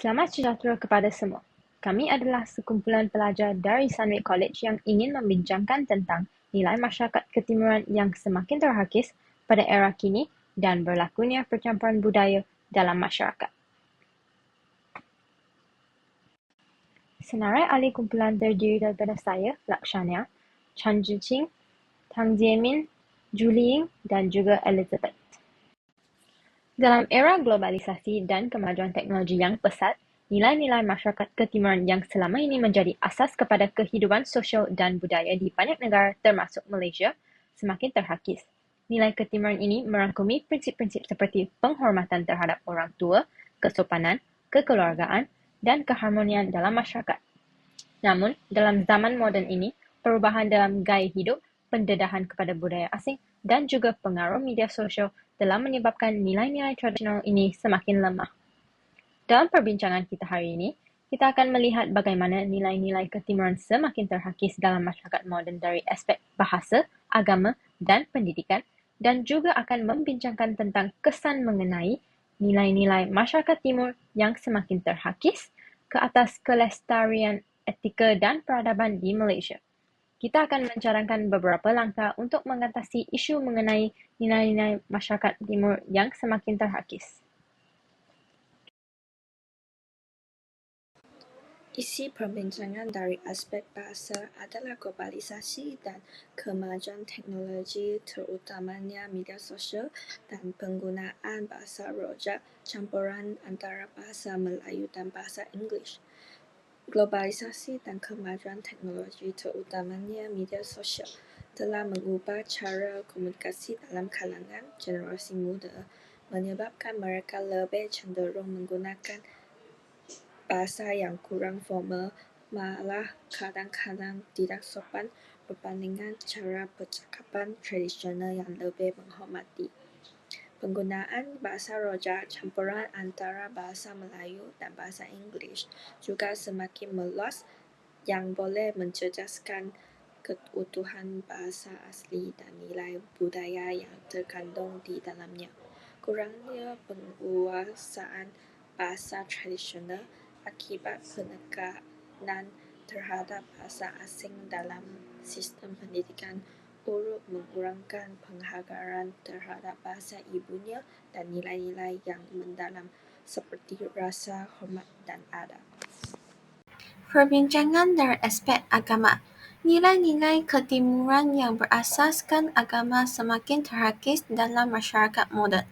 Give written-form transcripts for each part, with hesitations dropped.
Selamat sejahtera kepada semua. Kami adalah sekumpulan pelajar dari Sunway College yang ingin membincangkan tentang nilai masyarakat ketimuran yang semakin terhakis pada era kini dan berlakunya percampuran budaya dalam masyarakat. Senarai ahli kumpulan terdiri daripada saya, Lakshana, Chan Zhiqing, Tang Jiemin, Julie Ying dan juga Elizabeth. Dalam era globalisasi dan kemajuan teknologi yang pesat, nilai-nilai masyarakat ketimuran yang selama ini menjadi asas kepada kehidupan sosial dan budaya di banyak negara termasuk Malaysia semakin terhakis. Nilai ketimuran ini merangkumi prinsip-prinsip seperti penghormatan terhadap orang tua, kesopanan, kekeluargaan, dan keharmonian dalam masyarakat. Namun, dalam zaman moden ini, perubahan dalam gaya hidup, pendedahan kepada budaya asing, dan juga pengaruh media sosial telah menyebabkan nilai-nilai tradisional ini semakin lemah. Dalam perbincangan kita hari ini, kita akan melihat bagaimana nilai-nilai ketimuran semakin terhakis dalam masyarakat moden dari aspek bahasa, agama, dan pendidikan, dan juga akan membincangkan tentang kesan mengenai nilai-nilai masyarakat timur yang semakin terhakis ke atas kelestarian etika dan peradaban di Malaysia. Kita akan mencarangkan beberapa langkah untuk mengatasi isu mengenai nilai-nilai masyarakat timur yang semakin terhakis. Isi perbincangan dari aspek bahasa adalah globalisasi dan kemajuan teknologi, terutamanya media sosial dan penggunaan bahasa rojak campuran antara bahasa Melayu dan bahasa Inggeris. Globalisasi dan kemajuan teknologi, terutamanya media sosial, telah mengubah cara komunikasi dalam kalangan generasi muda, menyebabkan mereka lebih cenderung menggunakan bahasa yang kurang formal, malah kadang-kadang tidak sopan berbandingkan cara percakapan tradisional yang lebih menghormati. Penggunaan bahasa rojak campuran antara bahasa Melayu dan bahasa Inggeris juga semakin meluas yang boleh mencerdaskan keutuhan bahasa asli dan nilai budaya yang terkandung di dalamnya. Kurangnya penguasaan bahasa tradisional akibat penekanan terhadap bahasa asing dalam sistem pendidikan turut mengurangkan penghargaan terhadap bahasa ibunya dan nilai-nilai yang mendalam seperti rasa hormat dan adab. Perbincangan dari aspek agama. Nilai-nilai ketimuran yang berasaskan agama semakin terhakis dalam masyarakat moden.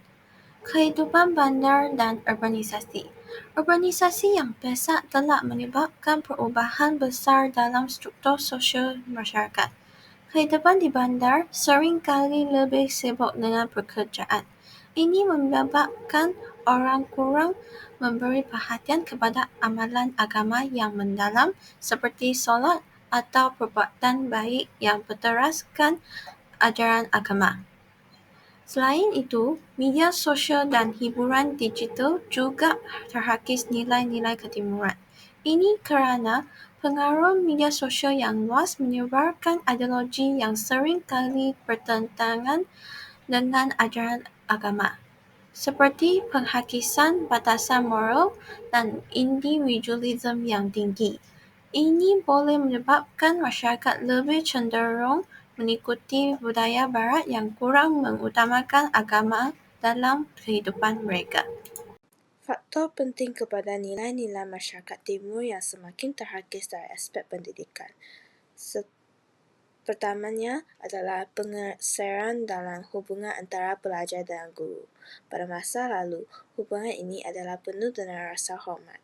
Kehidupan bandar dan urbanisasi. Urbanisasi yang pesat telah menyebabkan perubahan besar dalam struktur sosial masyarakat. Kehidupan di bandar seringkali lebih sibuk dengan pekerjaan. Ini menyebabkan orang kurang memberi perhatian kepada amalan agama yang mendalam seperti solat atau perbuatan baik yang berteraskan ajaran agama. Selain itu, media sosial dan hiburan digital juga terhakis nilai-nilai ketimuran. Ini kerana pengaruh media sosial yang luas menyebarkan ideologi yang sering kali bertentangan dengan ajaran agama, seperti penghakisan batasan moral dan individualisme yang tinggi. Ini boleh menyebabkan masyarakat lebih cenderung mengikuti budaya barat yang kurang mengutamakan agama dalam kehidupan mereka. Faktor penting kepada nilai-nilai masyarakat timur yang semakin terhakis dari aspek pendidikan. Pertamanya adalah pengeseran dalam hubungan antara pelajar dan guru. Pada masa lalu, hubungan ini adalah penuh dengan rasa hormat.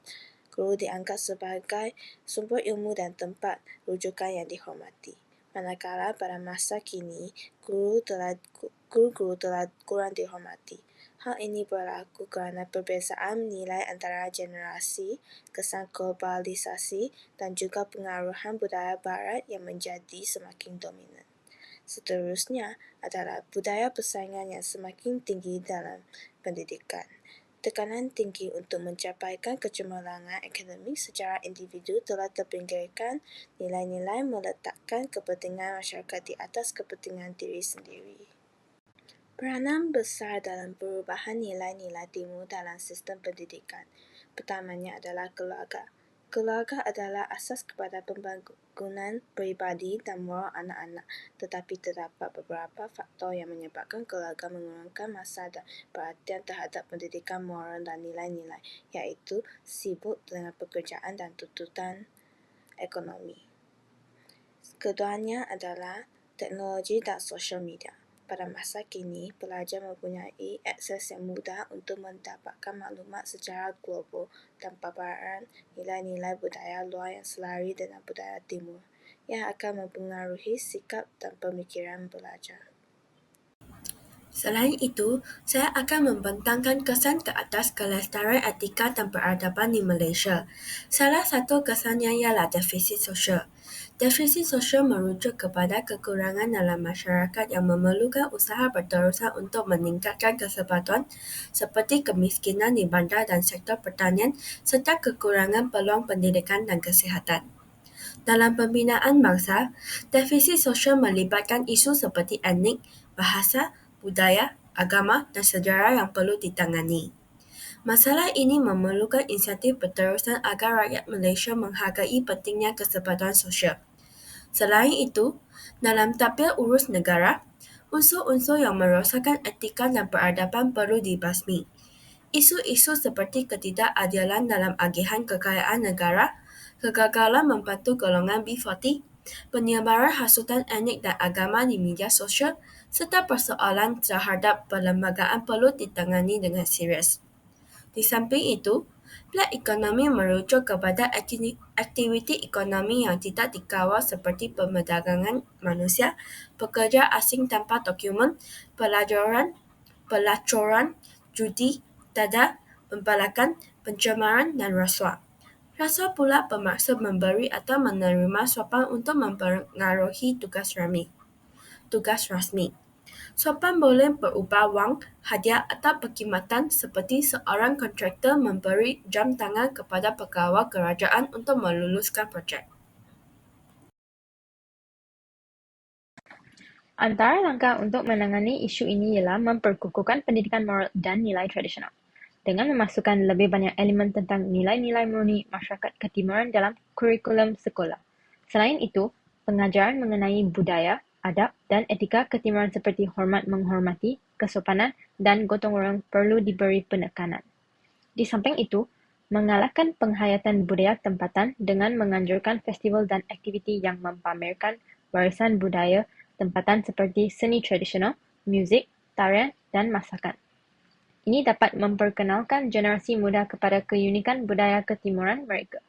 Guru dianggap sebagai sumber ilmu dan tempat rujukan yang dihormati. Manakala pada masa kini, guru-guru telah kurang dihormati. Hal ini berlaku kerana perbezaan nilai antara generasi, kesan globalisasi dan juga pengaruhan budaya barat yang menjadi semakin dominan. Seterusnya adalah budaya persaingan yang semakin tinggi dalam pendidikan. Tekanan tinggi untuk mencapaikan kecemerlangan akademik secara individu telah terpinggirkan. Nilai-nilai meletakkan kepentingan masyarakat di atas kepentingan diri sendiri. Peranan besar dalam perubahan nilai-nilai timur dalam sistem pendidikan. Pertamanya adalah keluarga. Keluarga adalah asas kepada pembangunan peribadi dan moral anak-anak, tetapi terdapat beberapa faktor yang menyebabkan keluarga mengurangkan masa dan perhatian terhadap pendidikan moral dan nilai-nilai, iaitu sibuk dengan pekerjaan dan tuntutan ekonomi. Keduanya adalah teknologi dan sosial media. Pada masa kini, pelajar mempunyai akses yang mudah untuk mendapatkan maklumat secara global dan paparan nilai-nilai budaya luar yang selari dengan budaya timur, yang akan mempengaruhi sikap dan pemikiran pelajar. Selain itu, saya akan membentangkan kesan ke atas kelestarian etika dan peradaban di Malaysia. Salah satu kesannya ialah defisit sosial. Defisit sosial merujuk kepada kekurangan dalam masyarakat yang memerlukan usaha berterusan untuk meningkatkan kesempatan seperti kemiskinan di bandar dan sektor pertanian serta kekurangan peluang pendidikan dan kesihatan. Dalam pembinaan bangsa, defisit sosial melibatkan isu seperti etnik, bahasa, budaya, agama, dan sejarah yang perlu ditangani. Masalah ini memerlukan inisiatif berterusan agar rakyat Malaysia menghargai pentingnya kesempatan sosial. Selain itu, dalam tampil urus negara, unsur-unsur yang merosakkan etika dan peradaban perlu dibasmi. Isu-isu seperti ketidakadilan dalam agihan kekayaan negara, kegagalan membantu golongan B40, penyebaran hasutan etnik dan agama di media sosial, serta persoalan terhadap perlembagaan perlu ditangani dengan serius. Di samping itu, plat ekonomi merujuk kepada aktiviti ekonomi yang tidak dikawal seperti perdagangan manusia, pekerja asing tanpa dokumen, pelacuran, judi, dadah, pembalakan, pencemaran, dan rasuah. Rasuah pula bermaksud memberi atau menerima suapan untuk mempengaruhi tugas rasmi. Suapan boleh berupa wang, hadiah atau perkhidmatan seperti seorang kontraktor memberi jam tangan kepada pegawai kerajaan untuk meluluskan projek. Antara langkah untuk menangani isu ini ialah memperkukuhkan pendidikan moral dan nilai tradisional dengan memasukkan lebih banyak elemen tentang nilai-nilai murni masyarakat ketimuran dalam kurikulum sekolah. Selain itu, pengajaran mengenai budaya, adab dan etika ketimuran seperti hormat menghormati, kesopanan dan gotong royong perlu diberi penekanan. Di samping itu, mengalahkan penghayatan budaya tempatan dengan menganjurkan festival dan aktiviti yang mempamerkan warisan budaya tempatan seperti seni tradisional, muzik, tarian, dan masakan. Ini dapat memperkenalkan generasi muda kepada keunikan budaya ketimuran mereka.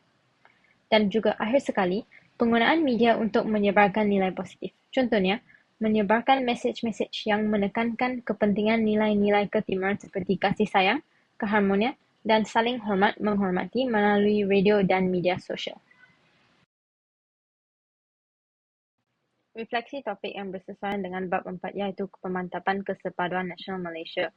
Dan juga akhir sekali, penggunaan media untuk menyebarkan nilai positif. Contohnya, menyebarkan mesej-mesej yang menekankan kepentingan nilai-nilai ketimuran seperti kasih sayang, keharmonian, dan saling hormat menghormati melalui radio dan media sosial. Refleksi topik yang bersesuaian dengan bab 4 iaitu pemantapan kesepaduan nasional Malaysia.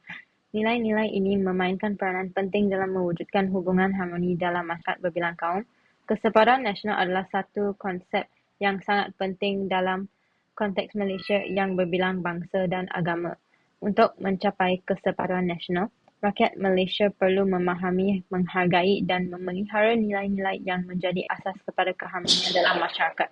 Nilai-nilai ini memainkan peranan penting dalam mewujudkan hubungan harmoni dalam masyarakat berbilang kaum. Kesepaduan nasional adalah satu konsep yang sangat penting dalam konteks Malaysia yang berbilang bangsa dan agama. Untuk mencapai kesepaduan nasional, rakyat Malaysia perlu memahami, menghargai dan memelihara nilai-nilai yang menjadi asas kepada keharmonian dalam masyarakat.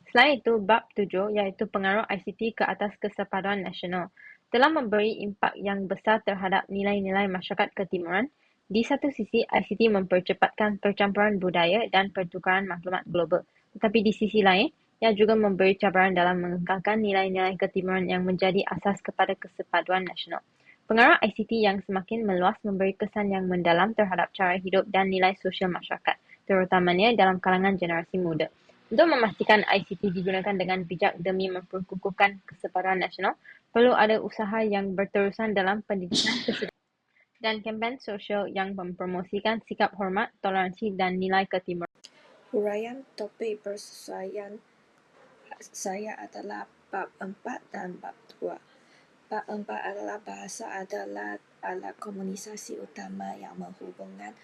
Selain itu, bab 7 iaitu pengaruh ICT ke atas kesepaduan nasional telah memberi impak yang besar terhadap nilai-nilai masyarakat ketimuran. Di satu sisi, ICT mempercepatkan percampuran budaya dan pertukaran maklumat global. Tetapi di sisi lain, ia juga memberi cabaran dalam mengekalkan nilai-nilai ketimuran yang menjadi asas kepada kesepaduan nasional. Pengaruh ICT yang semakin meluas memberi kesan yang mendalam terhadap cara hidup dan nilai sosial masyarakat, terutamanya dalam kalangan generasi muda. Untuk memastikan ICT digunakan dengan bijak demi memperkukuhkan kesepaduan nasional, perlu ada usaha yang berterusan dalam pendidikan dan kempen sosial yang mempromosikan sikap hormat, toleransi dan nilai ketimuran. Huraian topik persesuaian saya adalah bab 4 dan bab 2. Bab 4 adalah bahasa adalah alat komunikasi utama yang menghubungkan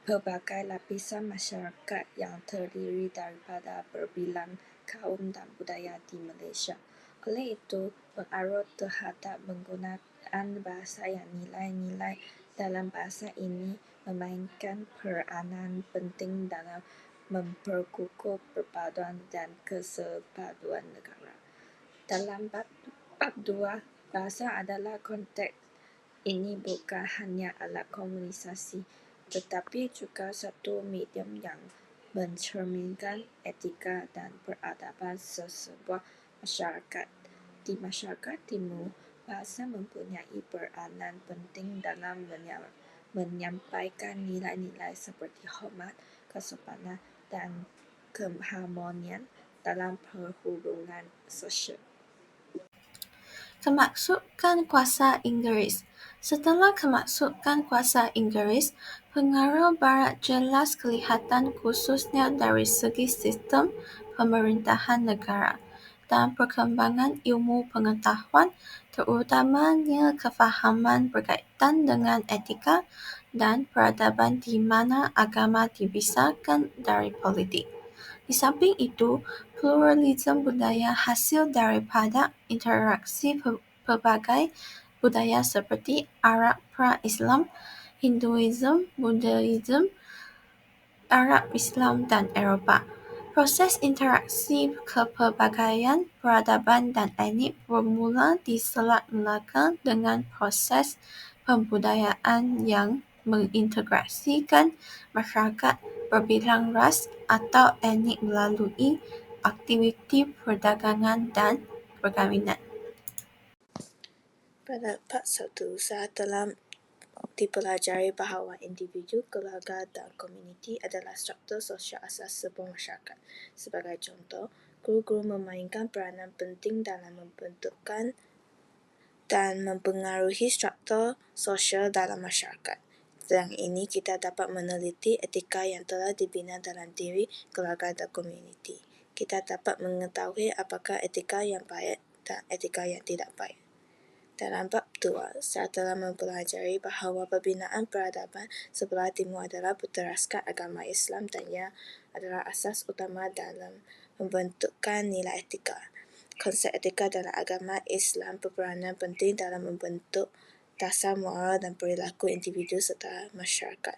pelbagai lapisan masyarakat yang terdiri daripada berbilang kaum dan budaya di Malaysia. Oleh itu, pengaruh terhadap penggunaan bahasa yang nilai-nilai dalam bahasa ini memainkan peranan penting dalam memperkukuh perpaduan dan kesepaduan negara. Dalam bab 2, bahasa adalah konteks. Ini bukan hanya alat komunikasi, tetapi juga satu medium yang mencerminkan etika dan peradaban sesebuah masyarakat. Di masyarakat Timur, bahasa mempunyai peranan penting dalam menyampaikan nilai-nilai seperti hormat, kesopanan, dan keharmonian dalam perhubungan sosial. Kemasukan kuasa Inggris. Setelah kemasukan kuasa Inggris, pengaruh Barat jelas kelihatan khususnya dari segi sistem pemerintahan negara dan perkembangan ilmu pengetahuan, terutamanya kefahaman berkaitan dengan etika dan peradaban di mana agama dipisahkan dari politik. Di samping itu, pluralisme budaya hasil daripada interaksi pelbagai budaya seperti Arab pra-Islam, Hinduisme, Buddhisme, Arab Islam, dan Eropah. Proses interaksi kepelbagaian peradaban dan etnik bermula di Selat Melaka dengan proses pembudayaan yang mengintegrasikan masyarakat berbilang ras atau etnik melalui aktiviti perdagangan dan perkahwinan. Pada part 1, saya telah dipelajari bahawa individu, keluarga dan komuniti adalah struktur sosial asas sebuah masyarakat. Sebagai contoh, guru-guru memainkan peranan penting dalam membentukkan dan mempengaruhi struktur sosial dalam masyarakat. Dengan ini, kita dapat meneliti etika yang telah dibina dalam diri, keluarga dan komuniti. Kita dapat mengetahui apakah etika yang baik dan etika yang tidak baik. Dalam bab 2, saya telah mempelajari bahawa pembinaan peradaban sebelah timur adalah berteraskan agama Islam dan ia adalah asas utama dalam membentukkan nilai etika. Konsep etika dalam agama Islam berperanan penting dalam membentuk dasar moral dan perilaku individu serta masyarakat.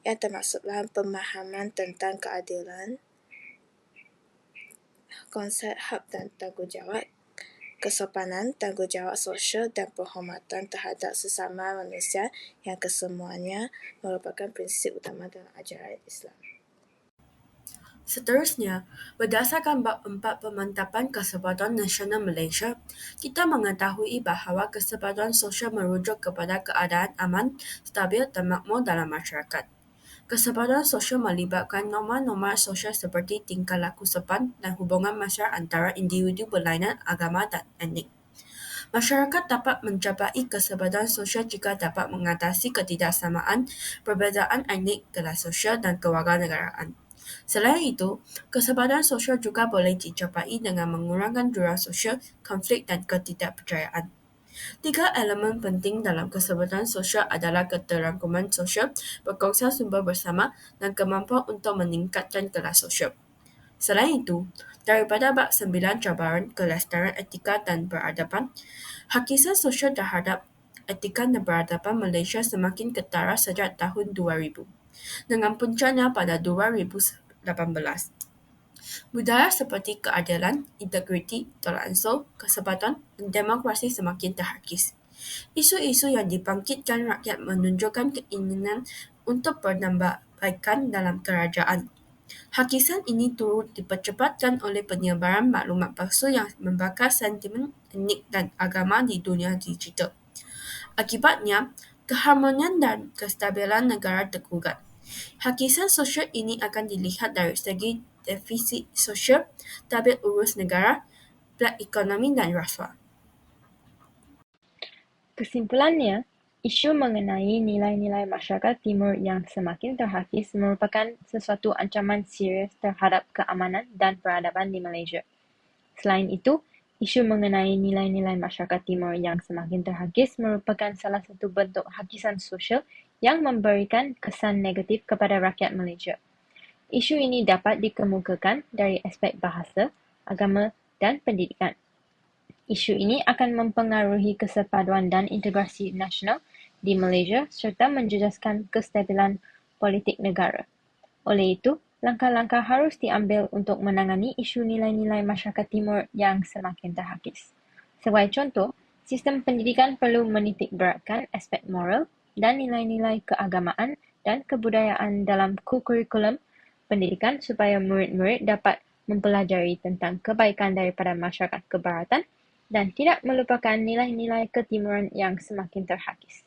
Yang termasuklah pemahaman tentang keadilan, konsep hak dan tanggungjawab, kesopanan, tanggungjawab sosial dan penghormatan terhadap sesama manusia yang kesemuanya merupakan prinsip utama dalam ajaran Islam. Seterusnya, berdasarkan bab 4 Pemantapan Kesempatan Nasional Malaysia, kita mengetahui bahawa kesempatan sosial merujuk kepada keadaan aman, stabil dan makmur dalam masyarakat. Kesempatan sosial melibatkan norma-norma sosial seperti tingkah laku sopan dan hubungan masyarakat antara individu berlainan agama dan etnik. Masyarakat dapat mencapai kesempatan sosial jika dapat mengatasi ketidaksamaan, perbezaan etnik, kelas sosial dan kewarganegaraan. Selain itu, kesempatan sosial juga boleh dicapai dengan mengurangkan jurang sosial, konflik dan ketidakpercayaan. 3 elemen penting dalam kesempatan sosial adalah keterangkuman sosial, berkongsi sumber bersama dan kemampuan untuk meningkatkan kelas sosial. Selain itu, daripada bab 9 cabaran kelestarian etika dan peradaban, hakikat sosial terhadap etika dan peradaban Malaysia semakin ketara sejak tahun 2000. Dengan puncaknya pada 2018. Budaya seperti keadilan, integriti, tolak ansur, kesempatan dan demokrasi semakin terhakis. Isu-isu yang dibangkitkan rakyat menunjukkan keinginan untuk penambahbaikan dalam kerajaan. Hakikat ini turut dipercepatkan oleh penyebaran maklumat palsu yang membakar sentimen etnik dan agama di dunia digital. Akibatnya, keharmonian dan kestabilan negara tergugat. Hakikat sosial ini akan dilihat dari segi defisit sosial, tabir urus negara, plat ekonomi dan rasuah. Kesimpulannya, isu mengenai nilai-nilai masyarakat Timur yang semakin terhakis merupakan sesuatu ancaman serius terhadap keamanan dan peradaban di Malaysia. Selain itu, isu mengenai nilai-nilai masyarakat Timur yang semakin terhakis merupakan salah satu bentuk hakisan sosial yang memberikan kesan negatif kepada rakyat Malaysia. Isu ini dapat dikemukakan dari aspek bahasa, agama, dan pendidikan. Isu ini akan mempengaruhi kesepaduan dan integrasi nasional di Malaysia serta menjejaskan kestabilan politik negara. Oleh itu, langkah-langkah harus diambil untuk menangani isu nilai-nilai masyarakat timur yang semakin terhakis. Sebagai contoh, sistem pendidikan perlu menitik beratkan aspek moral dan nilai-nilai keagamaan dan kebudayaan dalam kurikulum pendidikan supaya murid-murid dapat mempelajari tentang kebaikan daripada masyarakat kebaratan dan tidak melupakan nilai-nilai ketimuran yang semakin terhakis.